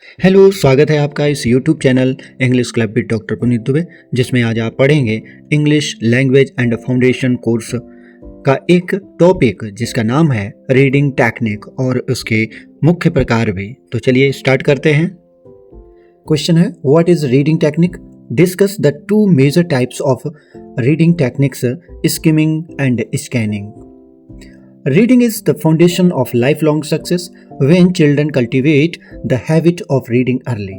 Hello, स्वागत है आपका इस YouTube channel English club with doctor Puneet Dubey, जिसमें आज आप पढ़ेंगे English language and foundation course का एक टॉपिक जिसका नाम है रीडिंग टेक्निक और उसके मुख्य प्रकार भी। तो चलिए स्टार्ट करते हैं। क्वेश्चन है, what is reading technique? Discuss the two major types of reading techniques, skimming and scanning. Reading is the foundation of lifelong success. When children cultivate the habit of reading early,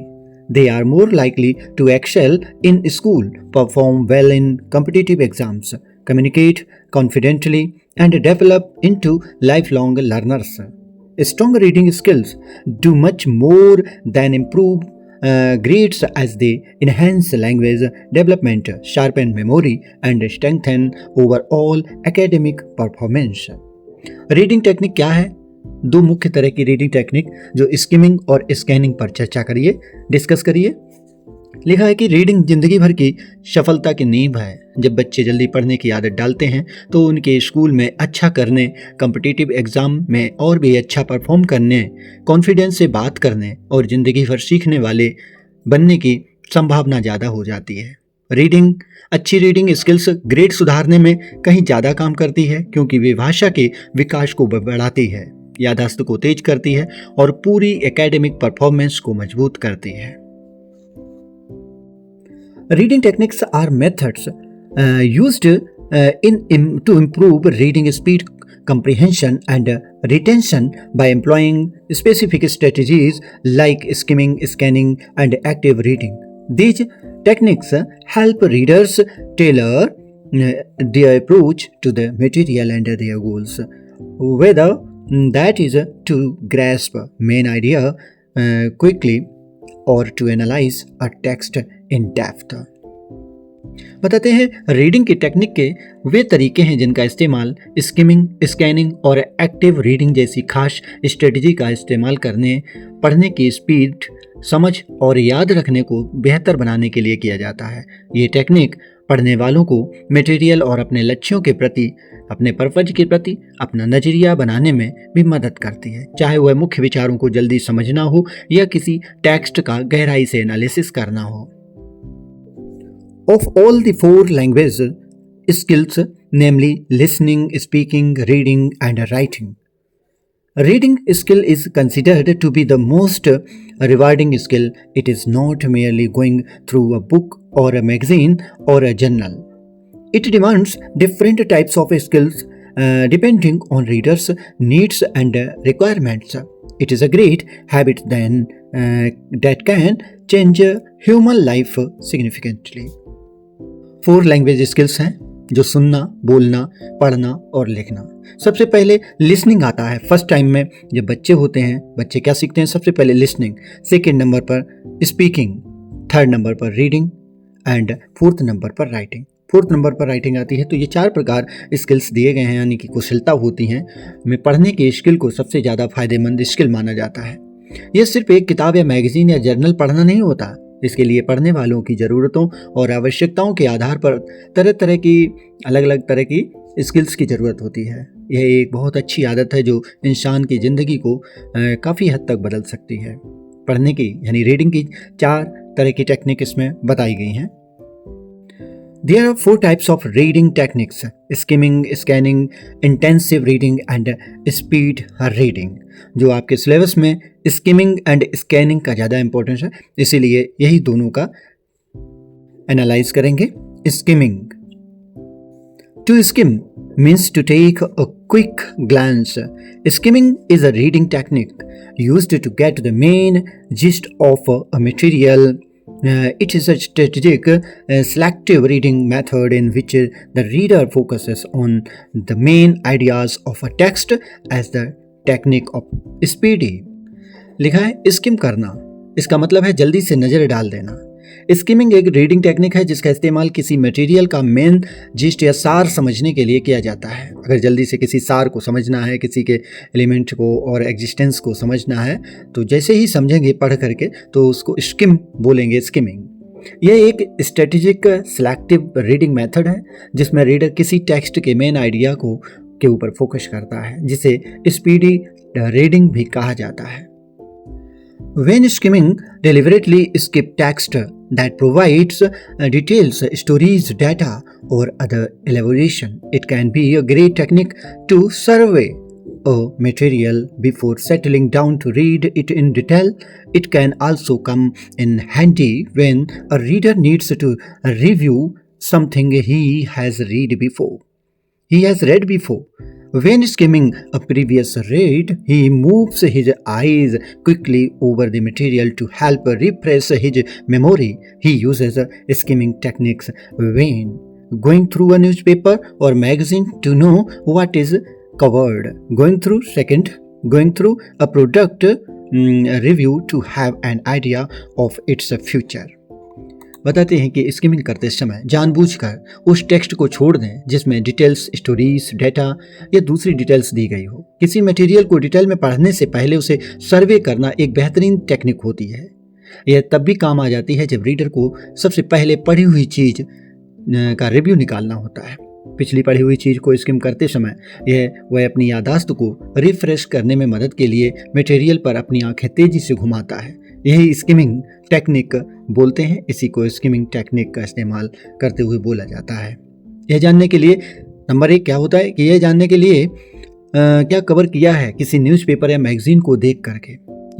they are more likely to excel in school, perform well in competitive exams, communicate confidently, and develop into lifelong learners. Strong reading skills do much more than improve grades as they enhance language development, sharpen memory, and strengthen overall academic performance. Reading technique क्या है? दो मुख्य तरह की reading technique जो skimming और scanning पर चर्चा करिए, डिस्कस करिए। लिखा है कि रीडिंग जिंदगी भर की सफलता की नींव है। जब बच्चे जल्दी पढ़ने की आदत डालते हैं तो उनके स्कूल में अच्छा करने, कॉम्पिटिटिव एग्जाम में और भी अच्छा परफॉर्म करने, कॉन्फिडेंस से बात करने और ज़िंदगी भर सीखने वाले बनने की संभावना ज़्यादा हो जाती है। अच्छी रीडिंग स्किल्स ग्रेड सुधारने में कहीं ज़्यादा काम करती है, क्योंकि वे भाषा के विकास को बढ़ाती है, याददाश्त को तेज करती है और पूरी एकेडमिक परफॉर्मेंस को मजबूत करती है। Reading techniques are methods used to improve reading speed, comprehension, and retention by employing specific strategies like skimming, scanning, and active reading. These techniques help readers tailor their approach to the material and their goals, whether that is to grasp main idea quickly or to analyze a text in depth. बताते हैं reading की technique के वे तरीके हैं जिनका इस्तेमाल skimming, scanning और active reading जैसी खास स्ट्रेटजी का इस्तेमाल करने पढ़ने की स्पीड, समझ और याद रखने को बेहतर बनाने के लिए किया जाता है। ये टेक्निक पढ़ने वालों को मटेरियल और अपने लक्ष्यों के प्रति, अपने पर्पज के प्रति अपना नजरिया बनाने में भी मदद करती है, चाहे वह मुख्य विचारों को जल्दी समझना हो या किसी टेक्स्ट का गहराई से एनालिसिस करना हो। Of all the four language skills, namely listening, speaking, reading, and writing, reading skill is considered to be the most rewarding skill. It is not merely going through a book or a magazine or a journal. It demands different types of skills depending on readers' needs and requirements. It is a great habit that can change human life significantly. 4 language skills हैं जो सुनना, बोलना, पढ़ना और लिखना। सबसे पहले listening आता है। फर्स्ट टाइम में जब बच्चे होते हैं, बच्चे क्या सीखते हैं? सबसे पहले लिसनिंग, सेकेंड नंबर पर स्पीकिंग, थर्ड नंबर पर रीडिंग एंड फोर्थ नंबर पर राइटिंग। फोर्थ नंबर पर राइटिंग आती है। तो ये 4 प्रकार स्किल्स दिए गए हैं, यानी कि कुशलता होती हैं में पढ़ने के स्किल को सबसे ज़्यादा फायदेमंद स्किल माना जाता है। यह सिर्फ एक किताब या मैगजीन या जर्नल पढ़ना नहीं होता। इसके लिए पढ़ने वालों की ज़रूरतों और आवश्यकताओं के आधार पर अलग अलग तरह की स्किल्स की ज़रूरत होती है। यह एक बहुत अच्छी आदत है जो इंसान की ज़िंदगी को काफ़ी हद तक बदल सकती है। पढ़ने की यानी रीडिंग की 4 तरह की टेक्निक इसमें बताई गई हैं। There are 4 types of reading techniques: skimming, scanning, intensive reading, and speed reading. जो आपके सिलेबस में स्किमिंग एंड स्कैनिंग का ज़्यादा इंपॉर्टेंस है, इसीलिए यही दोनों का एनालाइज करेंगे। Skimming, to skim means to take a quick glance. Skimming is a reading technique used to get the main gist of a material. It is a strategic, selective reading method in which the reader focuses on the main ideas of a text as the technique of speedy. लिखा है scheme करना, इसका मतलब है जल्दी से नज़र डाल देना। स्किमिंग एक रीडिंग टेक्निक है जिसका इस्तेमाल किसी मटेरियल का मेन जिस्ट या सार समझने के लिए किया जाता है। अगर जल्दी से किसी सार को समझना है, किसी के एलिमेंट को और एग्जिस्टेंस को समझना है, तो जैसे ही समझेंगे पढ़ करके तो उसको स्किम बोलेंगे, स्किमिंग। यह एक स्ट्रेटेजिक सिलेक्टिव रीडिंग मेथड है जिसमें रीडर किसी टेक्स्ट के मेन आइडिया के ऊपर फोकस करता है, जिसे स्पीडी रीडिंग भी कहा जाता है। When skimming deliberately skip text that provides details, stories, data, or other elaboration, it can be a great technique to survey a material before settling down to read it in detail. It can also come in handy when a reader needs to review something he has read before. When skimming a previous read, he moves his eyes quickly over the material to help refresh his memory. He uses skimming techniques when going through a newspaper or magazine to know what is covered. Going through a product review to have an idea of its future. बताते हैं कि skimming करते समय जानबूझकर उस text को छोड़ दें जिसमें डिटेल्स, स्टोरीज, डेटा या दूसरी डिटेल्स दी गई हो। किसी मटेरियल को डिटेल में पढ़ने से पहले उसे सर्वे करना एक बेहतरीन टेक्निक होती है। यह तब भी काम आ जाती है जब रीडर को सबसे पहले पढ़ी हुई चीज का रिव्यू निकालना होता है। पिछली पढ़ी हुई चीज को स्किम करते समय वह अपनी यादाश्त को रिफ्रेश करने में मदद के लिए मटेरियल पर अपनी आंखें तेजी से घुमाता है। यही स्किमिंग टेक्निक बोलते हैं। इसी को स्किमिंग टेक्निक का इस्तेमाल करते हुए बोला जाता है। यह जानने के लिए नंबर 1 क्या होता है कि यह जानने के लिए क्या कवर किया है किसी न्यूज़पेपर या मैगजीन को देख करके,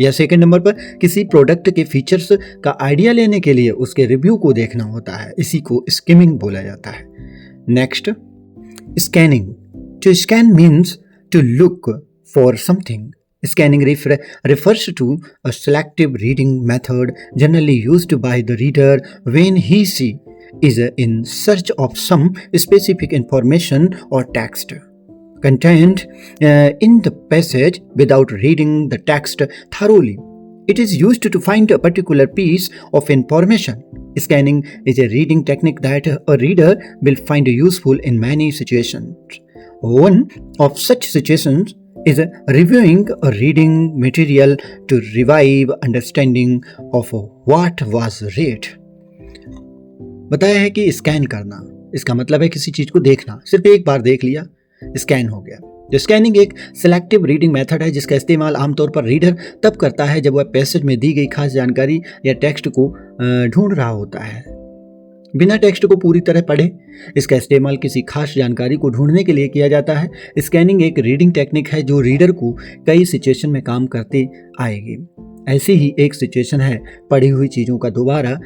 या सेकंड नंबर पर किसी प्रोडक्ट के फीचर्स का आइडिया लेने के लिए उसके रिव्यू को देखना होता है। इसी को स्किमिंग बोला जाता है। Next, scanning. To scan means to look for something. Scanning refers to a selective reading method generally used by the reader when she is in search of some specific information or text contained in the passage without reading the text thoroughly. It is used to find a particular piece of information. Scanning is a reading technique that a reader will find useful in many situations. One of such situations is reviewing a reading material to revive understanding of what was read. बताया है कि scan करना, इसका मतलब है किसी चीज को देखना। सिर्फ एक बार देख लिया, स्कैन हो गया। तो स्कैनिंग एक सिलेक्टिव रीडिंग मेथड है जिसका इस्तेमाल आमतौर पर रीडर तब करता है जब वह पैसेज में दी गई खास जानकारी या टेक्स्ट को ढूंढ रहा होता है, बिना टेक्स्ट को पूरी तरह पढ़े। इसका इस्तेमाल किसी खास जानकारी को ढूंढने के लिए किया जाता है। स्कैनिंग एक रीडिंग टेक्निक है जो रीडर को कई सिचुएशन में काम करते आएगी। ऐसी ही एक सिचुएशन है पढ़ी हुई चीज़ों का दोबारा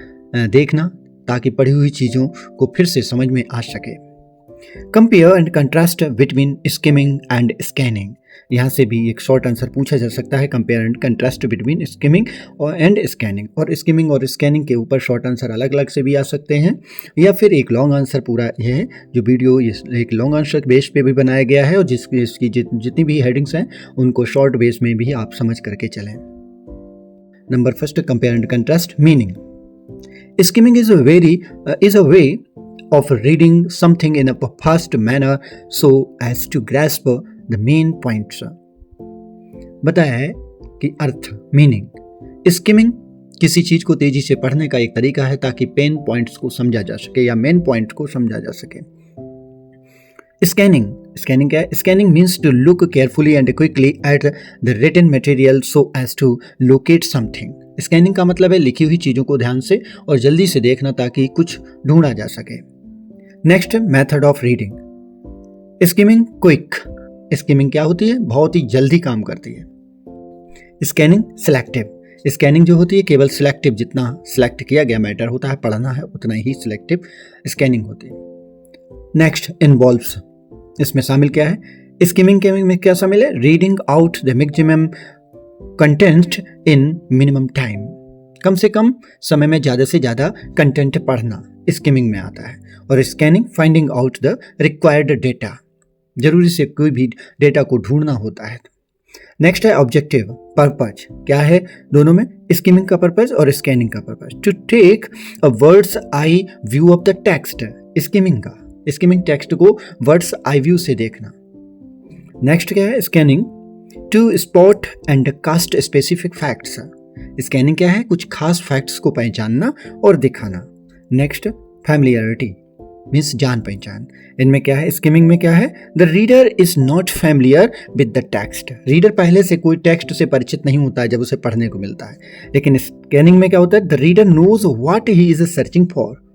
देखना, ताकि पढ़ी हुई चीज़ों को फिर से समझ में आ सके। Compare and contrast between skimming and scanning. यहाँ से भी एक शॉर्ट आंसर पूछा जा सकता है, compare and contrast between skimming and scanning. और स्किमिंग और स्कैनिंग के ऊपर शॉर्ट आंसर अलग अलग से भी आ सकते हैं, या फिर एक लॉन्ग आंसर पूरा यह है जो वीडियो एक लॉन्ग आंसर बेस पे भी बनाया गया है, और इसकी जितनी भी हेडिंग्स हैं उनको शॉर्ट बेस में भी आप समझ करके चलें। Number first, compare and contrast meaning. Skimming is a way of reading something in a fast manner so as to grasp the main points. बताया है कि अर्थ, मीनिंग। स्किमिंग किसी चीज को तेजी से पढ़ने का एक तरीका है ताकि पेन पॉइंट्स को समझा जा सके या मेन पॉइंट को समझा जा सके। स्कैनिंग क्या है? Scanning means to look carefully and quickly at the written material so as to locate something. Scanning का मतलब है लिखी हुई चीजों को ध्यान से और जल्दी से देखना ताकि कुछ ढूंढा जा सके। Next, method of reading. Skimming quick. Skimming क्या होती है? बहुत ही जल्दी काम करती है। Scanning selective. स्कैनिंग जो होती है केवल सिलेक्टिव, जितना सिलेक्ट किया गया मैटर होता है पढ़ना है उतना ही सिलेक्टिव स्कैनिंग होती है। Next, involves. इसमें शामिल क्या है? स्किमिंग में क्या शामिल है? Reading out the maximum content in minimum time. कम से कम समय में ज़्यादा से ज़्यादा कंटेंट पढ़ना स्किमिंग में आता है। और scanning finding out the required data, जरूरी से कोई भी डेटा को ढूंढना होता है। नेक्स्ट है ऑब्जेक्टिव, पर्पज। क्या है दोनों में? स्किमिंग का पर्पज और स्कैनिंग का purpose. To take a words eye view of the text. Skimming text को वर्ड्स आई व्यू से देखना। नेक्स्ट क्या है? Scanning to spot and cast specific facts. Scanning क्या है? कुछ खास फैक्ट्स को पहचानना और दिखाना। Next, familiarity. मीन्स जान पहचान। इनमें क्या है, स्किमिंग में क्या है, the reader is not familiar with the text. Reader पहले से कोई टेक्स्ट से परिचित नहीं होता है जब उसे पढ़ने को मिलता है। लेकिन स्कैनिंग में क्या होता है, the reader knows what he is searching for.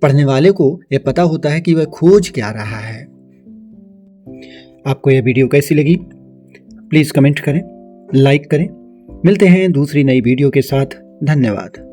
पढ़ने वाले को यह पता होता है कि वह खोज क्या रहा है। आपको यह वीडियो कैसी लगी प्लीज़ कमेंट करें, लाइक करें। मिलते हैं दूसरी नई वीडियो के साथ। धन्यवाद।